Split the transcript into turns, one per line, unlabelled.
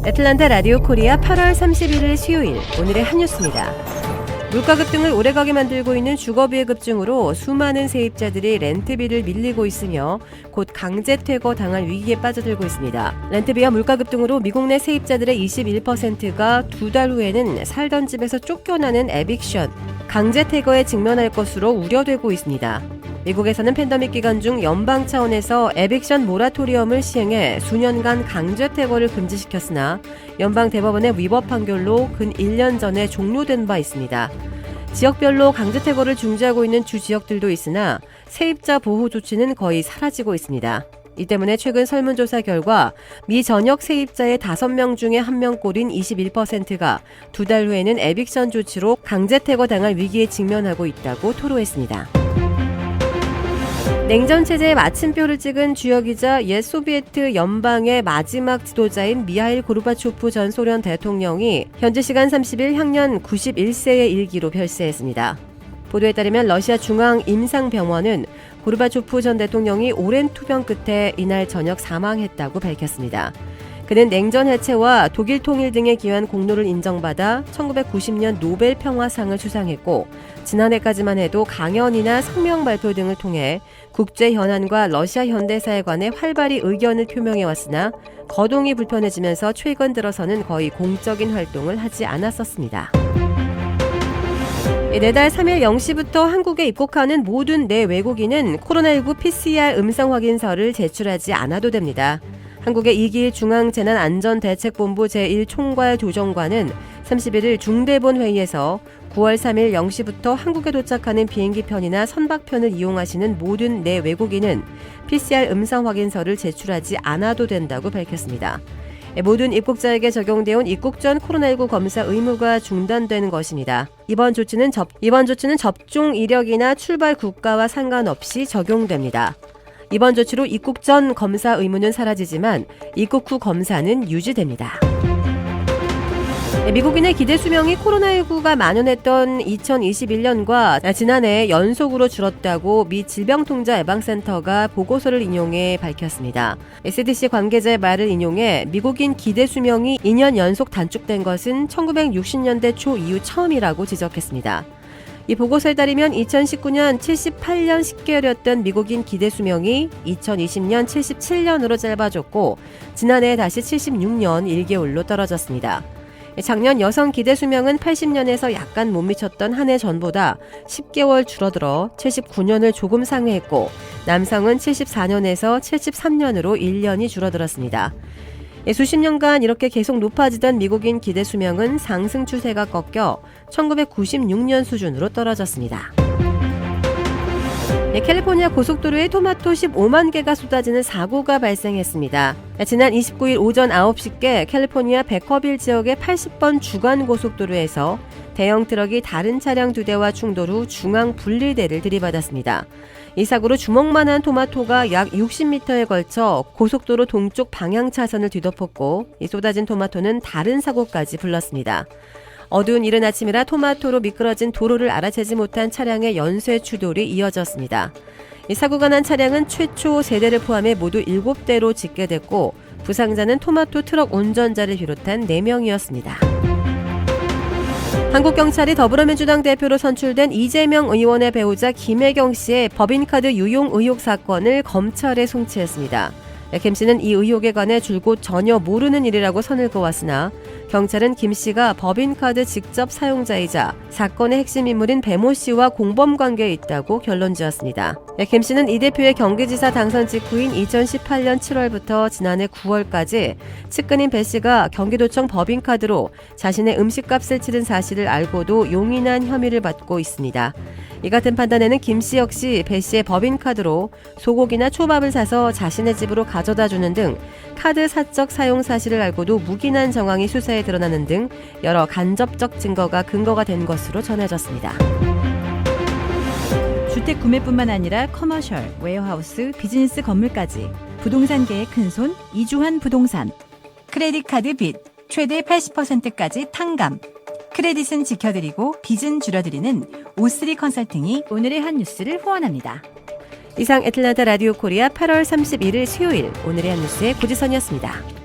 애틀랜타 라디오 코리아 8월 31일 수요일 오늘의 한 뉴스입니다. 물가 급등을 오래가게 만들고 있는 주거비의 급증으로 수많은 세입자들이 렌트비를 밀리고 있으며 곧 강제 퇴거 당할 위기에 빠져들고 있습니다. 렌트비와 물가 급등으로 미국 내 세입자들의 21%가 2달 후에는 살던 집에서 쫓겨나는 에빅션, 강제 퇴거에 직면할 것으로 우려되고 있습니다. 미국에서는 팬데믹 기간 중 연방 차원에서 에빅션 모라토리엄을 시행해 수년간 강제 퇴거를 금지시켰으나 연방 대법원의 위법 판결로 근 1년 전에 종료된 바 있습니다. 지역별로 강제 퇴거를 중지하고 있는 주 지역들도 있으나 세입자 보호 조치는 거의 사라지고 있습니다. 이 때문에 최근 설문조사 결과 미 전역 세입자의 5명 중에 1명꼴인 21%가 2달 후에는 에빅션 조치로 강제 퇴거 당할 위기에 직면하고 있다고 토로했습니다. 냉전체제의 마침표를 찍은 주역이자 옛 소비에트 연방의 마지막 지도자인 미하일 고르바초프 전 소련 대통령이 현지 시간 30일 향년 91세의 일기로 별세했습니다. 보도에 따르면 러시아 중앙임상병원은 고르바초프 전 대통령이 오랜 투병 끝에 이날 저녁 사망했다고 밝혔습니다. 그는 냉전 해체와 독일 통일 등에 기여한 공로를 인정받아 1990년 노벨 평화상을 수상했고 지난해까지만 해도 강연이나 성명 발표 등을 통해 국제 현안과 러시아 현대사에 관해 활발히 의견을 표명해왔으나 거동이 불편해지면서 최근 들어서는 거의 공적인 활동을 하지 않았었습니다. 내달 3일 0시부터 한국에 입국하는 모든 내외국인은 코로나19 PCR 음성 확인서를 제출하지 않아도 됩니다. 한국의 이기일 중앙재난안전대책본부 제1총괄 조정관은 31일 중대본 회의에서 9월 3일 0시부터 한국에 도착하는 비행기편이나 선박편을 이용하시는 모든 내외국인은 PCR 음성 확인서를 제출하지 않아도 된다고 밝혔습니다. 모든 입국자에게 적용되어 온 입국 전 코로나19 검사 의무가 중단되는 것입니다. 이번 조치는 접종 이력이나 출발 국가와 상관없이 적용됩니다. 이번 조치로 입국 전 검사 의무는 사라지지만 입국 후 검사는 유지됩니다. 미국인의 기대 수명이 코로나19가 만연했던 2021년과 지난해 연속으로 줄었다고 미 질병통제예방센터가 보고서를 인용해 밝혔습니다. CDC 관계자의 말을 인용해 미국인 기대 수명이 2년 연속 단축된 것은 1960년대 초 이후 처음이라고 지적했습니다. 이 보고서에 따르면 2019년 78년 10개월이었던 미국인 기대 수명이 2020년 77년으로 짧아졌고 지난해 다시 76년 1개월로 떨어졌습니다. 작년 여성 기대 수명은 80년에서 약간 못 미쳤던 한 해 전보다 10개월 줄어들어 79년을 조금 상회했고 남성은 74년에서 73년으로 1년이 줄어들었습니다. 수십 년간 이렇게 계속 높아지던 미국인 기대 수명은 상승 추세가 꺾여 1996년 수준으로 떨어졌습니다. 캘리포니아 고속도로에 토마토 15만 개가 쏟아지는 사고가 발생했습니다. 지난 29일 오전 9시께 캘리포니아 베커빌 지역의 80번 주간 고속도로에서 대형 트럭이 다른 차량 2대와 충돌 후 중앙 분리대를 들이받았습니다. 이 사고로 주먹만한 토마토가 약 60m에 걸쳐 고속도로 동쪽 방향 차선을 뒤덮었고 이 쏟아진 토마토는 다른 사고까지 불렀습니다. 어두운 이른 아침이라 토마토로 미끄러진 도로를 알아채지 못한 차량의 연쇄 추돌이 이어졌습니다. 이 사고가 난 차량은 최초 3대를 포함해 모두 7대로 집계됐고 부상자는 토마토 트럭 운전자를 비롯한 4명이었습니다. 한국경찰이 더불어민주당 대표로 선출된 이재명 의원의 배우자 김혜경 씨의 법인카드 유용 의혹 사건을 검찰에 송치했습니다. 김 씨는 이 의혹에 관해 줄곧 전혀 모르는 일이라고 선을 그었으나 경찰은 김 씨가 법인카드 직접 사용자이자 사건의 핵심 인물인 배모 씨와 공범관계에 있다고 결론지었습니다. 김 씨는 이 대표의 경기지사 당선 직후인 2018년 7월부터 지난해 9월까지 측근인 배 씨가 경기도청 법인카드로 자신의 음식값을 치른 사실을 알고도 용인한 혐의를 받고 있습니다. 이 같은 판단에는 김 씨 역시 배 씨의 법인카드로 소고기나 초밥을 사서 자신의 집으로 가져다 주는 등 카드 사적 사용 사실을 알고도 묵인한 정황이 수사에 드러나는 등 여러 간접적 증거가 근거가 된 것으로 전해졌습니다.
주택 구매뿐만 아니라 커머셜, 웨어하우스, 비즈니스 건물까지 부동산계의 큰손 이주환 부동산. 크레딧 카드 빚 최대 80%까지 탕감. 크레딧은 지켜드리고 빚은 줄여드리는 O3 컨설팅이 오늘의 한 뉴스를 후원합니다.
이상 애틀랜타 라디오 코리아 8월 31일 수요일 오늘의 한 뉴스의 고지선이었습니다.